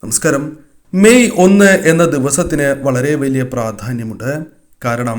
നമസ്കാരം. മെയ് 1 എന്ന ദിവസത്തിന് വളരെ വലിയ പ്രാധാന്യമുണ്ട്. കാരണം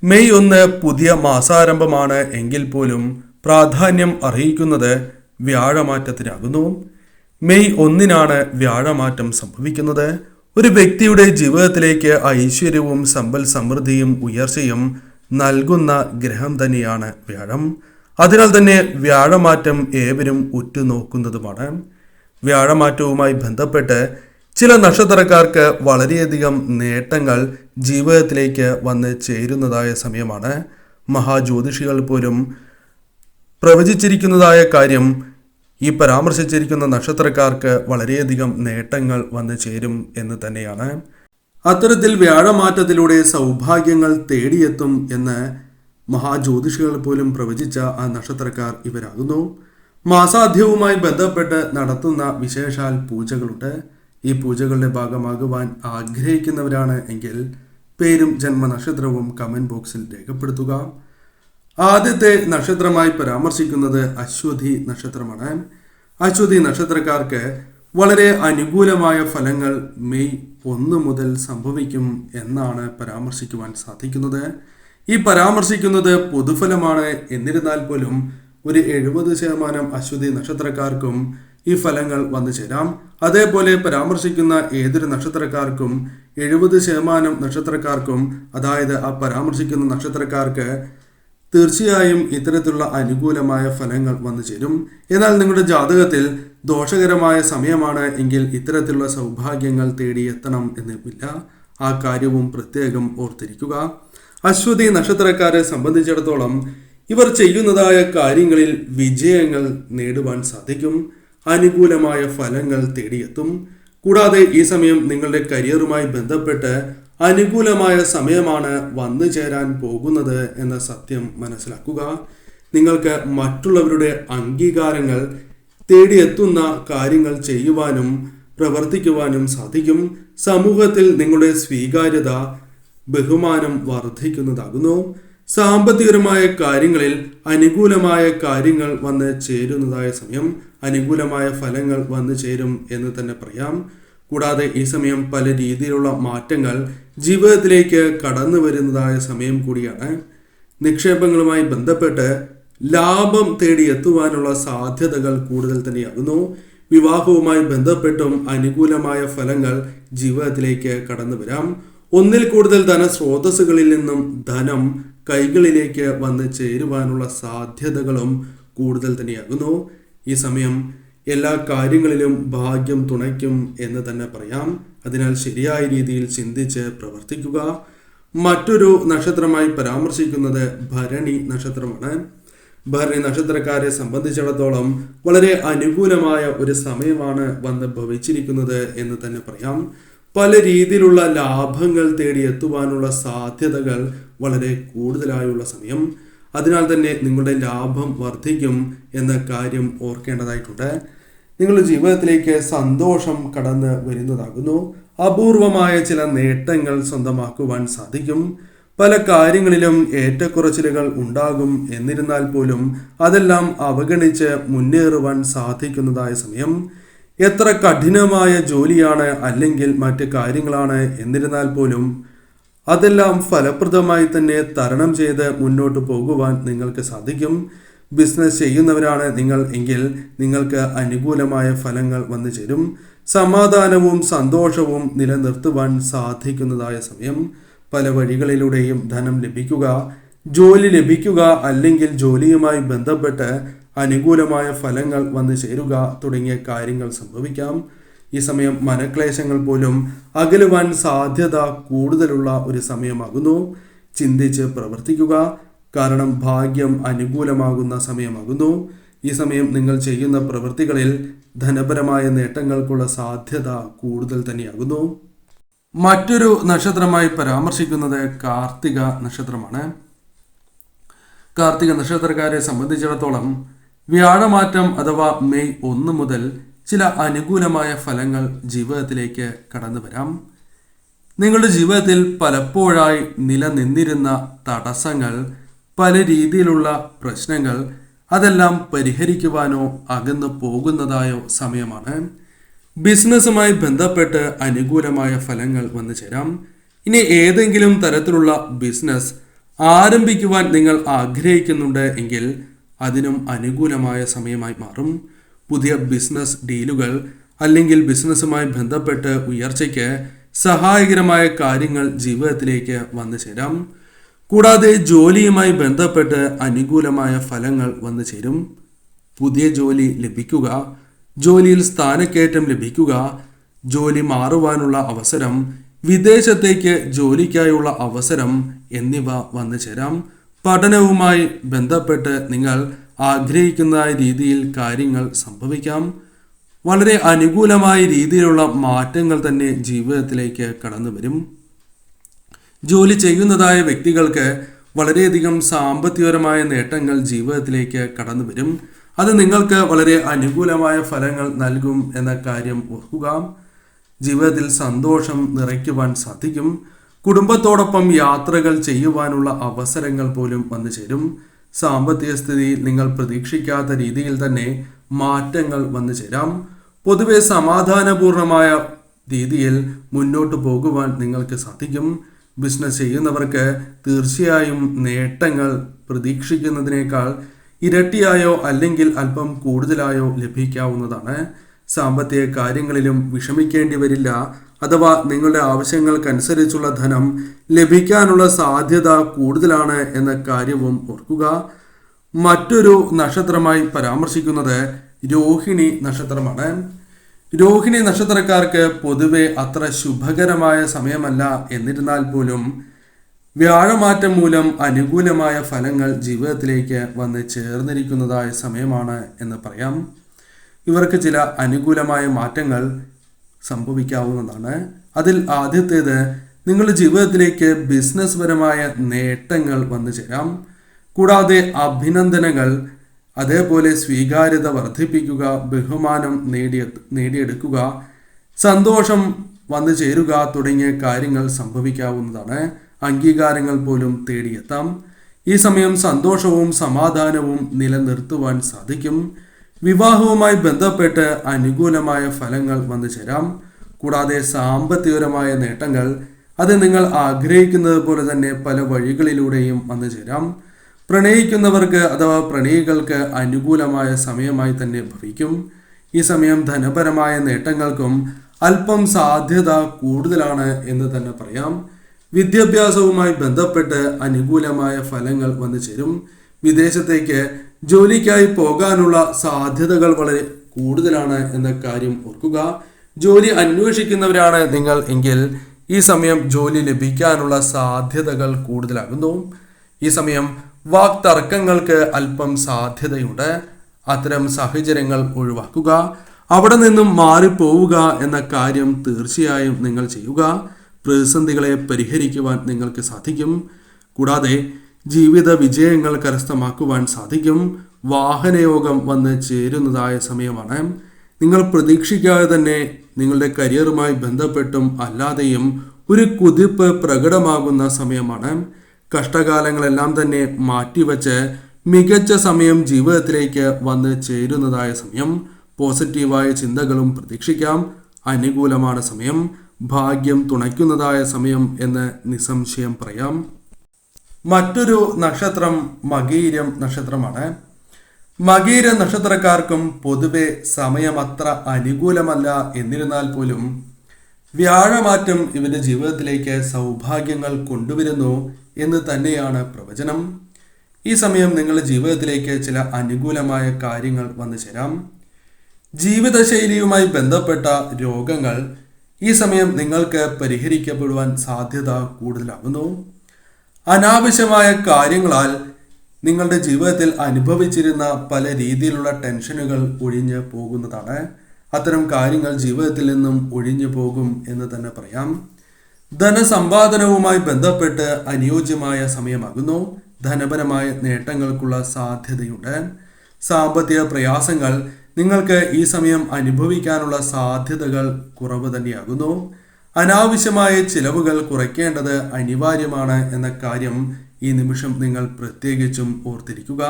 മെയ് 1 പുതിയ മാസാരംഭമാണ് എങ്കിൽ പോലും പ്രാധാന്യം അർഹിക്കുന്നത് വ്യാഴമാറ്റത്തിനാകുന്നു. മെയ് 1 വ്യാഴമാറ്റം സംഭവിക്കുന്നത്. ഒരു വ്യക്തിയുടെ ജീവിതത്തിലേക്ക് ഐശ്വര്യവും സമ്പൽ സമൃദ്ധിയും ഉയർച്ചയും നൽകുന്ന ഗ്രഹം തന്നെയാണ് വ്യാഴം. അതിനാൽ തന്നെ വ്യാഴമാറ്റം ഏവരും ഉറ്റുനോക്കുന്നതുമാണ്. വ്യാഴമാറ്റവുമായി ബന്ധപ്പെട്ട് ചില നക്ഷത്രക്കാർക്ക് വളരെയധികം നേട്ടങ്ങൾ ജീവിതത്തിലേക്ക് വന്ന് ചേരുന്നതായ സമയമാണ്. മഹാജ്യോതിഷികൾ പോലും പ്രവചിച്ചിരിക്കുന്നതായ കാര്യം ഈ പരാമർശിച്ചിരിക്കുന്ന നക്ഷത്രക്കാർക്ക് വളരെയധികം നേട്ടങ്ങൾ വന്ന് ചേരും എന്ന് തന്നെയാണ്. അത്തരത്തിൽ വ്യാഴമാറ്റത്തിലൂടെ സൗഭാഗ്യങ്ങൾ തേടിയെത്തും എന്ന് മഹാജ്യോതിഷികൾ പോലും പ്രവചിച്ച ആ നക്ഷത്രക്കാർ ഇവരാകുന്നു. മാസാധ്യവുമായി ബന്ധപ്പെട്ട് നടത്തുന്ന വിശേഷാൽ പൂജകളുണ്ട്. ഈ പൂജകളുടെ ഭാഗമാകുവാൻ ആഗ്രഹിക്കുന്നവരാണ് എങ്കിൽ പേരും ജന്മനക്ഷത്രവും കമന്റ് ബോക്സിൽ രേഖപ്പെടുത്തുക. ആദ്യത്തെ നക്ഷത്രമായി പരാമർശിക്കുന്നത് അശ്വതി നക്ഷത്രമാണ്. അശ്വതി നക്ഷത്രക്കാർക്ക് വളരെ അനുകൂലമായ ഫലങ്ങൾ മെയ് 1 മുതൽ സംഭവിക്കും എന്നാണ് പരാമർശിക്കുവാൻ സാധിക്കുന്നത്. ഈ പരാമർശിക്കുന്നത് പൊതുഫലമാണ്. എന്നിരുന്നാൽ പോലും ഒരു 70% അശ്വതി നക്ഷത്രക്കാർക്കും ഈ ഫലങ്ങൾ വന്നു ചേരാം. അതേപോലെ പരാമർശിക്കുന്ന ഏതൊരു നക്ഷത്രക്കാർക്കും 70% നക്ഷത്രക്കാർക്കും, അതായത് ആ പരാമർശിക്കുന്ന നക്ഷത്രക്കാർക്ക് തീർച്ചയായും ഇത്തരത്തിലുള്ള അനുകൂലമായ ഫലങ്ങൾ വന്നു ചേരും. എന്നാൽ നിങ്ങളുടെ ജാതകത്തിൽ ദോഷകരമായ സമയമാണ് എങ്കിൽ ഇത്തരത്തിലുള്ള സൗഭാഗ്യങ്ങൾ തേടിയെത്തണം എന്നില്ല. ആ കാര്യവും പ്രത്യേകം ഓർത്തിരിക്കുക. അശ്വതി നക്ഷത്രക്കാരെ സംബന്ധിച്ചിടത്തോളം ഇവർ ചെയ്യുന്നതായ കാര്യങ്ങളിൽ വിജയങ്ങൾ നേടുവാൻ സാധിക്കും. അനുകൂലമായ ഫലങ്ങൾ തേടിയെത്തും. കൂടാതെ ഈ സമയം നിങ്ങളുടെ കരിയറുമായി ബന്ധപ്പെട്ട് അനുകൂലമായ സമയമാണ് വന്നു ചേരാൻ പോകുന്നത് എന്ന സത്യം മനസ്സിലാക്കുക. നിങ്ങൾക്ക് മറ്റുള്ളവരുടെ അംഗീകാരങ്ങൾ തേടിയെത്തുന്ന കാര്യങ്ങൾ ചെയ്യുവാനും പ്രവർത്തിക്കുവാനും സാധിക്കും. സമൂഹത്തിൽ നിങ്ങളുടെ സ്വീകാര്യത, ബഹുമാനം വർദ്ധിക്കുന്നതാകുന്നു. സാമ്പത്തികപരമായ കാര്യങ്ങളിൽ അനുകൂലമായ കാര്യങ്ങൾ വന്ന് ചേരുന്നതായ സമയം, അനുകൂലമായ ഫലങ്ങൾ വന്നു ചേരും എന്ന് തന്നെ പറയാം. കൂടാതെ ഈ സമയം പല രീതിയിലുള്ള മാറ്റങ്ങൾ ജീവിതത്തിലേക്ക് കടന്നു വരുന്നതായ സമയം കൂടിയാണ്. നിക്ഷേപങ്ങളുമായി ബന്ധപ്പെട്ട് ലാഭം തേടിയെത്തുവാനുള്ള സാധ്യതകൾ കൂടുതൽ തന്നെയാകുന്നു. വിവാഹവുമായി ബന്ധപ്പെട്ടും അനുകൂലമായ ഫലങ്ങൾ ജീവിതത്തിലേക്ക് കടന്നു വരാം. ഒന്നിൽ കൂടുതൽ ധനസ്രോതസ്സുകളിൽ നിന്നും ധനം കൈകളിലേക്ക് വന്ന് ചേരുവാനുള്ള സാധ്യതകളും കൂടുതൽ തന്നെയാകുന്നു. ഈ സമയം എല്ലാ കാര്യങ്ങളിലും ഭാഗ്യം തുണയ്ക്കും എന്ന് തന്നെ പറയാം. അതിനാൽ ശരിയായ രീതിയിൽ ചിന്തിച്ച് പ്രവർത്തിക്കുക. മറ്റൊരു നക്ഷത്രമായി പരാമർശിക്കുന്നത് ഭരണി നക്ഷത്രമാണ്. ഭരണി നക്ഷത്രക്കാരെ സംബന്ധിച്ചിടത്തോളം വളരെ അനുകൂലമായ ഒരു സമയമാണ് വന്ന് ഭവിച്ചിരിക്കുന്നത് എന്ന് തന്നെ പറയാം. പല രീതിയിലുള്ള ലാഭങ്ങൾ തേടിയെത്തുവാനുള്ള സാധ്യതകൾ വളരെ കൂടുതലായുള്ള സമയം. അതിനാൽ തന്നെ നിങ്ങളുടെ ലാഭം വർദ്ധിക്കും എന്ന കാര്യം ഓർക്കേണ്ടതായിട്ടുണ്ട്. നിങ്ങളുടെ ജീവിതത്തിലേക്ക് സന്തോഷം കടന്ന് വരുന്നതാകുന്നു. അപൂർവമായ ചില നേട്ടങ്ങൾ സ്വന്തമാക്കുവാൻ സാധിക്കും. പല കാര്യങ്ങളിലും ഏറ്റക്കുറച്ചിലുകൾ ഉണ്ടാകും. എന്നിരുന്നാൽ പോലും അതെല്ലാം അവഗണിച്ച് മുന്നേറുവാൻ സാധിക്കുന്നതായ സമയം. എത്ര കഠിനമായ ജോലിയാണ് അല്ലെങ്കിൽ മറ്റ് കാര്യങ്ങളാണ് എന്നിരുന്നാൽ പോലും അതെല്ലാം ഫലപ്രദമായി തന്നെ തരണം ചെയ്ത് മുന്നോട്ട് പോകുവാൻ നിങ്ങൾക്ക് സാധിക്കും. ബിസിനസ് ചെയ്യുന്നവരാണ് നിങ്ങൾ എങ്കിൽ നിങ്ങൾക്ക് അനുകൂലമായ ഫലങ്ങൾ വന്നു ചേരും. സമാധാനവും സന്തോഷവും നിലനിർത്തുവാൻ സാധിക്കുന്നതായ സമയം. പല വഴികളിലൂടെയും ധനം ലഭിക്കുക, ജോലി ലഭിക്കുക, അല്ലെങ്കിൽ ജോലിയുമായി ബന്ധപ്പെട്ട് അനുകൂലമായ ഫലങ്ങൾ വന്നു ചേരുക തുടങ്ങിയ കാര്യങ്ങൾ സംഭവിക്കാം. ഈ സമയം മനക്ലേശങ്ങൾ പോലും അകലുവാൻ സാധ്യത കൂടുതലുള്ള ഒരു സമയമാകുന്നു. ചിന്തിച്ച് പ്രവർത്തിക്കുക. കാരണം ഭാഗ്യം അനുകൂലമാകുന്ന സമയമാകുന്നു. ഈ സമയം നിങ്ങൾ ചെയ്യുന്ന പ്രവൃത്തികളിൽ ധനപരമായ നേട്ടങ്ങൾക്കുള്ള സാധ്യത കൂടുതൽ തന്നെയാകുന്നു. മറ്റൊരു നക്ഷത്രമായി പരാമർശിക്കുന്നത് കാർത്തിക നക്ഷത്രമാണ്. കാർത്തിക നക്ഷത്രക്കാരെ സംബന്ധിച്ചിടത്തോളം വ്യാഴമാറ്റം അഥവാ മെയ് 1 മുതൽ ചില അനുകൂലമായ ഫലങ്ങൾ ജീവിതത്തിലേക്ക് കടന്നു വരാം. നിങ്ങളുടെ ജീവിതത്തിൽ പലപ്പോഴായി നിലനിന്നിരുന്ന തടസ്സങ്ങൾ, പല രീതിയിലുള്ള പ്രശ്നങ്ങൾ, അതെല്ലാം പരിഹരിക്കുവാനോ അകന്നു പോകുന്നതായോ സമയമാണ്. ബിസിനസ്സുമായി ബന്ധപ്പെട്ട് അനുകൂലമായ ഫലങ്ങൾ വന്നു ചേരാം. ഇനി ഏതെങ്കിലും തരത്തിലുള്ള ബിസിനസ് ആരംഭിക്കുവാൻ നിങ്ങൾ ആഗ്രഹിക്കുന്നുണ്ട് എങ്കിൽ അതിനും അനുകൂലമായ സമയമായി മാറും. പുതിയ ബിസിനസ് ഡീലുകൾ അല്ലെങ്കിൽ ബിസിനസ്സുമായി ബന്ധപ്പെട്ട് ഉയർച്ചയ്ക്ക് സഹായകരമായ കാര്യങ്ങൾ ജീവിതത്തിലേക്ക് വന്നു ചേരാം. കൂടാതെ ജോലിയുമായി ബന്ധപ്പെട്ട് അനുകൂലമായ ഫലങ്ങൾ വന്നു ചേരും. പുതിയ ജോലി ലഭിക്കുക, ജോലിയിൽ സ്ഥാനക്കയറ്റം ലഭിക്കുക, ജോലി മാറുവാനുള്ള അവസരം, വിദേശത്തേക്ക് ജോലിക്കായുള്ള അവസരം എന്നിവ വന്നു ചേരാം. പഠനവുമായി ബന്ധപ്പെട്ട് നിങ്ങൾ ആഗ്രഹിക്കുന്ന രീതിയിൽ കാര്യങ്ങൾ സംഭവിക്കാം. വളരെ അനുകൂലമായ രീതിയിലുള്ള മാറ്റങ്ങൾ തന്നെ ജീവിതത്തിലേക്ക് കടന്നു വരും. ജോലി ചെയ്യുന്നതായ വ്യക്തികൾക്ക് വളരെയധികം സാമ്പത്തികപരമായ നേട്ടങ്ങൾ ജീവിതത്തിലേക്ക് കടന്നു വരും. അത് നിങ്ങൾക്ക് വളരെ അനുകൂലമായ ഫലങ്ങൾ നൽകും എന്ന കാര്യം ഓർക്കുക. ജീവിതത്തിൽ സന്തോഷം നിറയ്ക്കുവാൻ സാധിക്കും. കുടുംബത്തോടൊപ്പം യാത്രകൾ ചെയ്യുവാനുള്ള അവസരങ്ങൾ പോലും വന്നു ചേരും. സാമ്പത്തിക സ്ഥിതിയിൽ നിങ്ങൾ പ്രതീക്ഷിക്കാത്ത രീതിയിൽ തന്നെ മാറ്റങ്ങൾ വന്നു ചേരാം. പൊതുവെ സമാധാനപൂർണമായ രീതിയിൽ മുന്നോട്ട് പോകുവാൻ നിങ്ങൾക്ക് സാധിക്കും. ബിസിനസ് ചെയ്യുന്നവർക്ക് തീർച്ചയായും നേട്ടങ്ങൾ പ്രതീക്ഷിക്കുന്നതിനേക്കാൾ ഇരട്ടിയായോ അല്ലെങ്കിൽ അല്പം കൂടുതലായോ ലഭിക്കാവുന്നതാണ്. സാമ്പത്തിക കാര്യങ്ങളിലും വിഷമിക്കേണ്ടി വരില്ല. അഥവാ നിങ്ങളുടെ ആവശ്യങ്ങൾക്കനുസരിച്ചുള്ള ധനം ലഭിക്കാനുള്ള സാധ്യത കൂടുതലാണ് എന്ന കാര്യവും ഓർക്കുക. മറ്റൊരു നക്ഷത്രമായി പരാമർശിക്കുന്നത് രോഹിണി നക്ഷത്രമാണ്. രോഹിണി നക്ഷത്രക്കാർക്ക് പൊതുവെ അത്ര ശുഭകരമായ സമയമല്ല. എന്നിരുന്നാൽ പോലും വ്യാഴമാറ്റം മൂലം അനുകൂലമായ ഫലങ്ങൾ ജീവിതത്തിലേക്ക് വന്ന് ചേർന്നിരിക്കുന്നതായ സമയമാണ് എന്ന് പറയാം. ഇവർക്ക് ചില അനുകൂലമായ മാറ്റങ്ങൾ സംഭവിക്കാവുന്നതാണ്. അതിൽ ആദ്യത്തേത്, നിങ്ങളുടെ ജീവിതത്തിലേക്ക് ബിസിനസ് പരമായ നേട്ടങ്ങൾ വന്നു ചേരാം. കൂടാതെ അഭിനന്ദനങ്ങൾ, അതേപോലെ സ്വീകാര്യത വർദ്ധിപ്പിക്കുക, ബഹുമാനം നേടിയെടുക്കുക, സന്തോഷം വന്നു ചേരുക തുടങ്ങിയ കാര്യങ്ങൾ സംഭവിക്കാവുന്നതാണ്. അംഗീകാരങ്ങൾ പോലും തേടിയെത്താം. ഈ സമയം സന്തോഷവും സമാധാനവും നിലനിർത്തുവാൻ സാധിക്കും. വിവാഹവുമായി ബന്ധപ്പെട്ട് അനുകൂലമായ ഫലങ്ങൾ വന്നു ചേരാം. കൂടാതെ സാമ്പത്തികപരമായ നേട്ടങ്ങൾ അത് നിങ്ങൾ ആഗ്രഹിക്കുന്നത് പോലെ തന്നെ പല വഴികളിലൂടെയും വന്നു ചേരാം. പ്രണയിക്കുന്നവർക്ക് അഥവാ പ്രണയികൾക്ക് അനുകൂലമായ സമയമായി തന്നെ ഭവിക്കും. ഈ സമയം ധനപരമായ നേട്ടങ്ങൾക്കും അല്പം സാധ്യത കൂടുതലാണ് എന്ന് തന്നെ പറയാം. വിദ്യാഭ്യാസവുമായി ബന്ധപ്പെട്ട് അനുകൂലമായ ഫലങ്ങൾ വന്നു ചേരും. വിദേശത്തേക്ക് ജോലിക്കായി പോകാനുള്ള സാധ്യതകൾ വളരെ കൂടുതലാണ് എന്ന കാര്യം ഓർക്കുക. ജോലി അന്വേഷിക്കുന്നവരാണ് നിങ്ങൾ എങ്കിൽ ഈ സമയം ജോലി ലഭിക്കാനുള്ള സാധ്യതകൾ കൂടുതലാകുന്നു. ഈ സമയം വാക്തർക്കങ്ങൾക്ക് അല്പം സാധ്യതയുണ്ട്. അത്തരം സാഹചര്യങ്ങൾ ഒഴിവാക്കുക. അവിടെ നിന്നും മാറിപ്പോവുക എന്ന കാര്യം തീർച്ചയായും നിങ്ങൾ ചെയ്യുക. പ്രതിസന്ധികളെ പരിഹരിക്കുവാൻ നിങ്ങൾക്ക് സാധിക്കും. കൂടാതെ ജീവിത വിജയങ്ങൾ കരസ്ഥമാക്കുവാൻ സാധിക്കും. വാഹനയോഗം വന്ന് ചേരുന്നതായ സമയമാണ്. നിങ്ങൾ പ്രതീക്ഷിക്കാതെ തന്നെ നിങ്ങളുടെ കരിയറുമായി ബന്ധപ്പെട്ടും അല്ലാതെയും ഒരു കുതിപ്പ് പ്രകടമാകുന്ന സമയമാണ്. കഷ്ടകാലങ്ങളെല്ലാം തന്നെ മാറ്റിവെച്ച് മികച്ച സമയം ജീവിതത്തിലേക്ക് വന്ന് ചേരുന്നതായ സമയം. പോസിറ്റീവായ ചിന്തകളും പ്രതീക്ഷിക്കാം. അനുകൂലമാണ് സമയം. ഭാഗ്യം തുണയ്ക്കുന്നതായ സമയം എന്ന് നിസ്സംശയം പറയാം. മറ്റൊരു നക്ഷത്രം മകീരം നക്ഷത്രമാണ്. മകീര നക്ഷത്രക്കാർക്കും പൊതുവെ സമയം അത്ര അനുകൂലമല്ല. എന്നിരുന്നാൽ പോലും വ്യാഴമാറ്റം ഇവരുടെ ജീവിതത്തിലേക്ക് സൗഭാഗ്യങ്ങൾ കൊണ്ടുവരുന്നു എന്ന് തന്നെയാണ് പ്രവചനം. ഈ സമയം നിങ്ങളുടെ ജീവിതത്തിലേക്ക് ചില അനുകൂലമായ കാര്യങ്ങൾ വന്നു ചേരാം. ജീവിതശൈലിയുമായി ബന്ധപ്പെട്ട രോഗങ്ങൾ ഈ സമയം നിങ്ങൾക്ക് പരിഹരിക്കപ്പെടുവാൻ സാധ്യത കൂടുതലാകുന്നു. അനാവശ്യമായ കാര്യങ്ങളാൽ നിങ്ങളുടെ ജീവിതത്തിൽ അനുഭവിച്ചിരുന്ന പല രീതിയിലുള്ള ടെൻഷനുകൾ ഒഴിഞ്ഞു പോകുന്നതാണ്. അത്തരം കാര്യങ്ങൾ ജീവിതത്തിൽ നിന്നും ഒഴിഞ്ഞു പോകും എന്ന് തന്നെ പറയാം. ധനസമ്പാദനവുമായി ബന്ധപ്പെട്ട് അനുയോജ്യമായ സമയമാകുന്നു. ധനപരമായ നേട്ടങ്ങൾക്കുള്ള സാധ്യതയുണ്ട്. സാമ്പത്തിക പ്രയാസങ്ങൾ നിങ്ങൾക്ക് ഈ സമയം അനുഭവിക്കാനുള്ള സാധ്യതകൾ കുറവ് തന്നെയാകുന്നു. അനാവശ്യമായ ചിലവുകൾ കുറയ്ക്കേണ്ടത് അനിവാര്യമാണ് എന്ന കാര്യം ഈ നിമിഷം നിങ്ങൾ പ്രത്യേകിച്ചും ഓർത്തിരിക്കുക.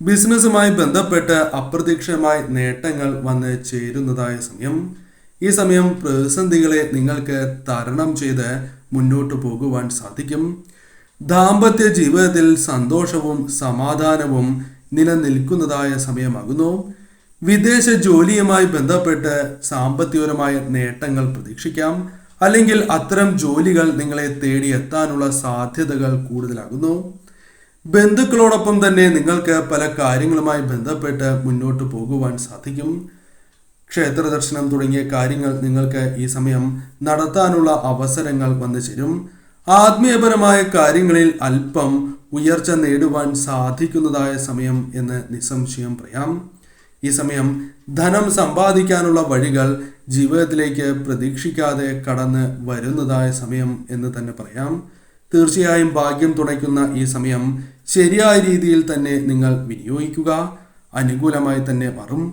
ബിസിനസ്സുമായി ബന്ധപ്പെട്ട് അപ്രതീക്ഷിതമായ നേട്ടങ്ങൾ വന്ന് ചേരുന്നതായ സമയം. ഈ സമയം പ്രതിസന്ധികളെ നിങ്ങൾക്ക് തരണം ചെയ്ത് മുന്നോട്ട് പോകുവാൻ സാധിക്കും. ദാമ്പത്യ ജീവിതത്തിൽ സന്തോഷവും സമാധാനവും നിലനിൽക്കുന്നതായ സമയമാകുന്നു. വിദേശ ജോലിയുമായി ബന്ധപ്പെട്ട് സാമ്പത്തികപരമായ നേട്ടങ്ങൾ പ്രതീക്ഷിക്കാം. അല്ലെങ്കിൽ അത്തരം ജോലികൾ നിങ്ങളെ തേടിയെത്താനുള്ള സാധ്യതകൾ കൂടുതലാകുന്നു. ബന്ധുക്കളോടൊപ്പം തന്നെ നിങ്ങൾക്ക് പല കാര്യങ്ങളുമായി ബന്ധപ്പെട്ട് മുന്നോട്ട് പോകുവാൻ സാധിക്കും. ക്ഷേത്ര ദർശനം തുടങ്ങിയ കാര്യങ്ങൾ നിങ്ങൾക്ക് ഈ സമയം നടത്താനുള്ള അവസരങ്ങൾ വന്നു ചേരും. ആത്മീയപരമായ കാര്യങ്ങളിൽ അല്പം ഉയർച്ച നേടുവാൻ സാധിക്കുന്നതായ സമയം എന്ന് നിസ്സംശയം പറയാം. ഈ സമയം ധനം സമ്പാദിക്കാനുള്ള വഴികൾ ജീവിതത്തിലേക്ക് പ്രതീക്ഷിക്കാതെ കടന്ന് വരുന്നതായ സമയം എന്ന് തന്നെ പറയാം. തീർച്ചയായും ഭാഗ്യം തുണയ്ക്കുന്ന ഈ സമയം ശരിയായ രീതിയിൽ തന്നെ നിങ്ങൾ വിനിയോഗിക്കുക. അനുകൂലമായി തന്നെ മാറും.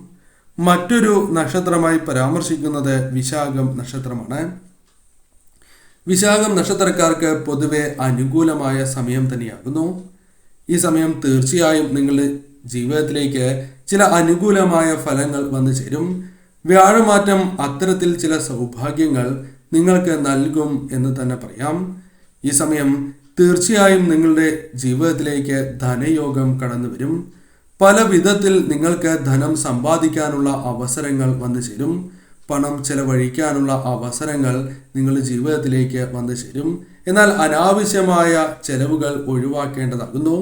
മറ്റൊരു നക്ഷത്രമായി പരാമർശിക്കുന്നത് വിശാഖം നക്ഷത്രമാണ്. വിശാഖം നക്ഷത്രക്കാർക്ക് പൊതുവെ അനുകൂലമായ സമയം തന്നെയാകുന്നു. ഈ സമയം തീർച്ചയായും നിങ്ങളുടെ ജീവിതത്തിലേക്ക് ചില അനുകൂലമായ ഫലങ്ങൾ വന്നു ചേരും. വ്യാഴമാറ്റം അത്തരത്തിൽ ചില സൗഭാഗ്യങ്ങൾ നിങ്ങൾക്ക് നൽകും എന്ന് തന്നെ പറയാം. ഈ സമയം തീർച്ചയായും നിങ്ങളുടെ ജീവിതത്തിലേക്ക് ധനയോഗം കടന്നു വരും. പല വിധത്തിൽ നിങ്ങൾക്ക് ധനം സമ്പാദിക്കാനുള്ള അവസരങ്ങൾ വന്നു ചേരും. പണം ചെലവഴിക്കാനുള്ള അവസരങ്ങൾ നിങ്ങളുടെ ജീവിതത്തിലേക്ക് വന്നു ചേരും. എന്നാൽ അനാവശ്യമായ ചെലവുകൾ ഒഴിവാക്കേണ്ടതാകുന്നു.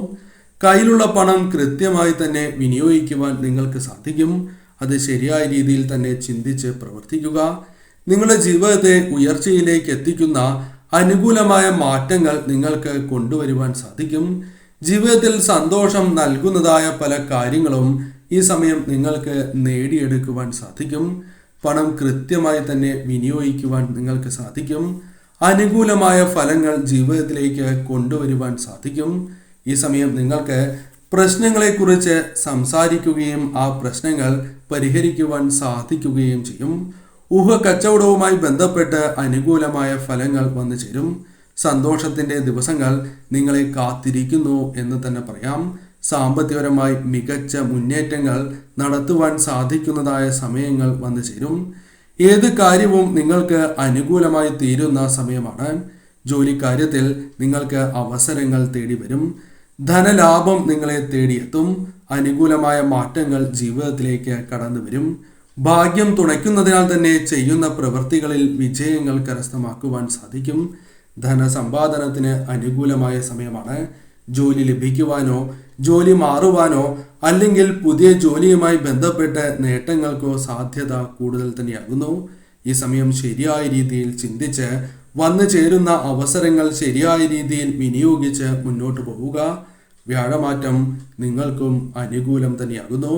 കയ്യിലുള്ള പണം കൃത്യമായി തന്നെ വിനിയോഗിക്കുവാൻ നിങ്ങൾക്ക് സാധിക്കും. അത് ശരിയായ രീതിയിൽ തന്നെ ചിന്തിച്ച് പ്രവർത്തിക്കുക. നിങ്ങളുടെ ജീവിതത്തെ ഉയർച്ചയിലേക്ക് എത്തിക്കുന്ന അനുകൂലമായ മാറ്റങ്ങൾ നിങ്ങൾക്ക് കൊണ്ടുവരുവാൻ സാധിക്കും. ജീവിതത്തിൽ സന്തോഷം നൽകുന്നതായ പല കാര്യങ്ങളും ഈ സമയം നിങ്ങൾക്ക് നേടിയെടുക്കുവാൻ സാധിക്കും. പണം കൃത്യമായി തന്നെ വിനിയോഗിക്കുവാൻ നിങ്ങൾക്ക് സാധിക്കും. അനുകൂലമായ ഫലങ്ങൾ ജീവിതത്തിലേക്ക് കൊണ്ടുവരുവാൻ സാധിക്കും. ഈ സമയം നിങ്ങൾക്ക് പ്രശ്നങ്ങളെക്കുറിച്ച് സംസാരിക്കുകയും ആ പ്രശ്നങ്ങൾ പരിഹരിക്കുവാൻ സാധിക്കുകയും ചെയ്യും. കച്ചവടവുമായി ബന്ധപ്പെട്ട് അനുകൂലമായ ഫലങ്ങൾ വന്നു ചേരും. സന്തോഷത്തിൻ്റെ ദിവസങ്ങൾ നിങ്ങളെ കാത്തിരിക്കുന്നു എന്ന് തന്നെ പറയാം. സാമ്പത്തികപരമായി മികച്ച മുന്നേറ്റങ്ങൾ നടത്തുവാൻ സാധിക്കുന്നതായ സമയങ്ങൾ വന്നു ചേരും. ഏത് കാര്യവും നിങ്ങൾക്ക് അനുകൂലമായി തീരുന്ന സമയമാണ്. ജോലിക്കാര്യത്തിൽ നിങ്ങൾക്ക് അവസരങ്ങൾ തേടി വരും. ധനലാഭം നിങ്ങളെ തേടിയെത്തും. അനുകൂലമായ മാറ്റങ്ങൾ ജീവിതത്തിലേക്ക് കടന്നു വരും. ഭാഗ്യം തുണയ്ക്കുന്നതിനാൽ തന്നെ ചെയ്യുന്ന പ്രവൃത്തികളിൽ വിജയങ്ങൾ കരസ്ഥമാക്കുവാൻ സാധിക്കും. ധനസമ്പാദനത്തിന് അനുകൂലമായ സമയമാണ്. ജോലി ലഭിക്കുവാനോ ജോലി മാറുവാനോ അല്ലെങ്കിൽ പുതിയ ജോലിയുമായി ബന്ധപ്പെട്ട് നേട്ടങ്ങൾക്കോ സാധ്യത കൂടുതൽ തന്നെയാകുന്നു. ഈ സമയം ശരിയായ രീതിയിൽ ചിന്തിച്ച് വന്നു ചേരുന്ന അവസരങ്ങൾ ശരിയായ രീതിയിൽ വിനിയോഗിച്ച് മുന്നോട്ട് പോവുക. വ്യാഴമാറ്റം നിങ്ങൾക്കും അനുകൂലം തന്നെയാകുന്നു.